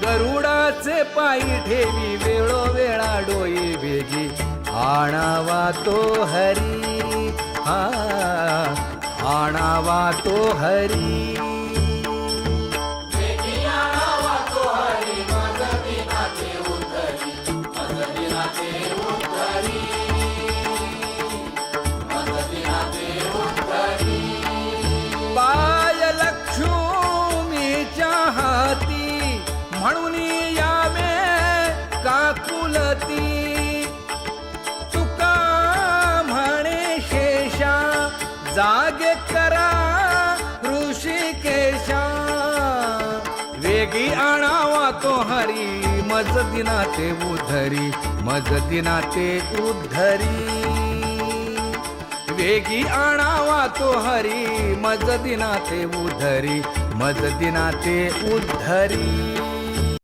गरुडाचे पायी ठेवी वेळोवेळा डोई वेगी आणावा तो हरी हा आणावा तो हरी पाय लक्ष्मीच्या हाती म्हणून यावे काकुलती तुका म्हणे शेषा जागे करा ऋषिकेशा वेगी आणावा तो हरी मज दिना ते उद्धरी मज दिना ते उद्धरी वेगी आणावा तो हरी मज दिना ते उद्धरी मज दिना ते उद्धरी